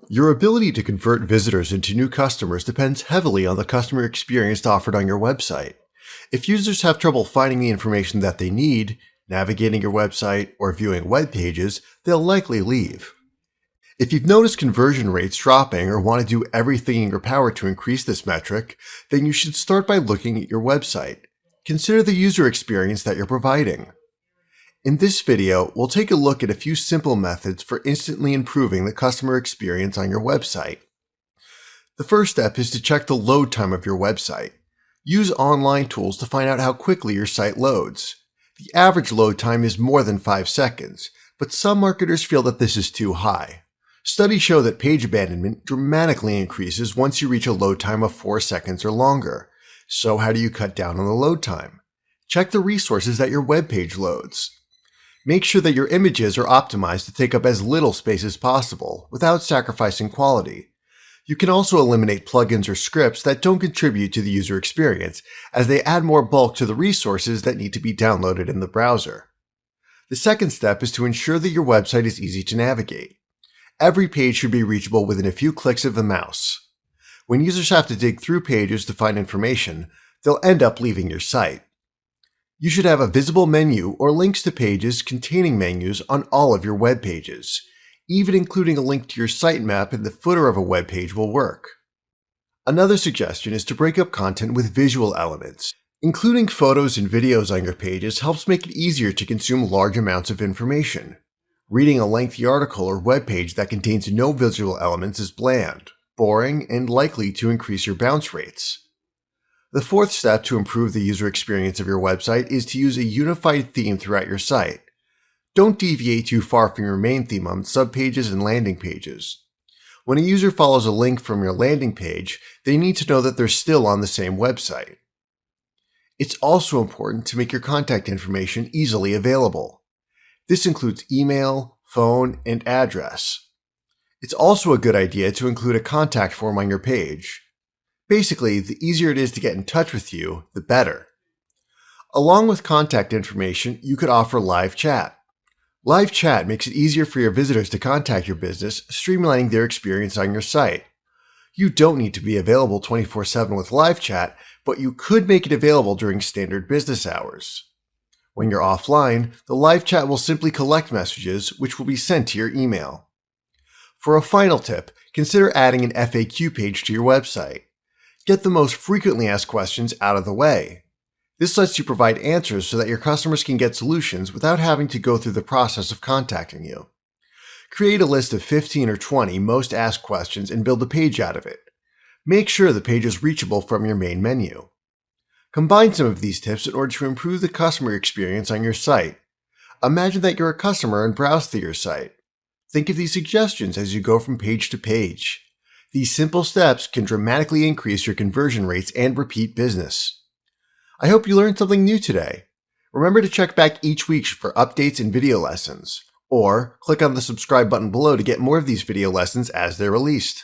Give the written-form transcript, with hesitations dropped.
Your ability to convert visitors into new customers depends heavily on the customer experience offered on your website. If users have trouble finding the information that they need, navigating your website, or viewing web pages, they'll likely leave. If you've noticed conversion rates dropping or want to do everything in your power to increase this metric, then you should start by looking at your website. Consider the user experience that you're providing. In this video, we'll take a look at a few simple methods for instantly improving the customer experience on your website. The first step is to check the load time of your website. Use online tools to find out how quickly your site loads. The average load time is more than 5 seconds, but some marketers feel that this is too high. Studies show that page abandonment dramatically increases once you reach a load time of 4 seconds or longer. So how do you cut down on the load time? Check the resources that your web page loads. Make sure that your images are optimized to take up as little space as possible without sacrificing quality. You can also eliminate plugins or scripts that don't contribute to the user experience, as they add more bulk to the resources that need to be downloaded in the browser. The second step is to ensure that your website is easy to navigate. Every page should be reachable within a few clicks of the mouse. When users have to dig through pages to find information, they'll end up leaving your site. You should have a visible menu or links to pages containing menus on all of your web pages. Even including a link to your sitemap in the footer of a web page will work. Another suggestion is to break up content with visual elements. Including photos and videos on your pages helps make it easier to consume large amounts of information. Reading a lengthy article or web page that contains no visual elements is bland, boring, and likely to increase your bounce rates. The fourth step to improve the user experience of your website is to use a unified theme throughout your site. Don't deviate too far from your main theme on subpages and landing pages. When a user follows a link from your landing page, they need to know that they're still on the same website. It's also important to make your contact information easily available. This includes email, phone, and address. It's also a good idea to include a contact form on your page. Basically, the easier it is to get in touch with you, the better. Along with contact information, you could offer live chat. Live chat makes it easier for your visitors to contact your business, streamlining their experience on your site. You don't need to be available 24/7 with live chat, but you could make it available during standard business hours. When you're offline, the live chat will simply collect messages, which will be sent to your email. For a final tip, consider adding an FAQ page to your website. Get the most frequently asked questions out of the way. This lets you provide answers so that your customers can get solutions without having to go through the process of contacting you. Create a list of 15 or 20 most asked questions and build a page out of it. Make sure the page is reachable from your main menu. Combine some of these tips in order to improve the customer experience on your site. Imagine that you're a customer and browse through your site. Think of these suggestions as you go from page to page. These simple steps can dramatically increase your conversion rates and repeat business. I hope you learned something new today. Remember to check back each week for updates and video lessons, or click on the subscribe button below to get more of these video lessons as they're released.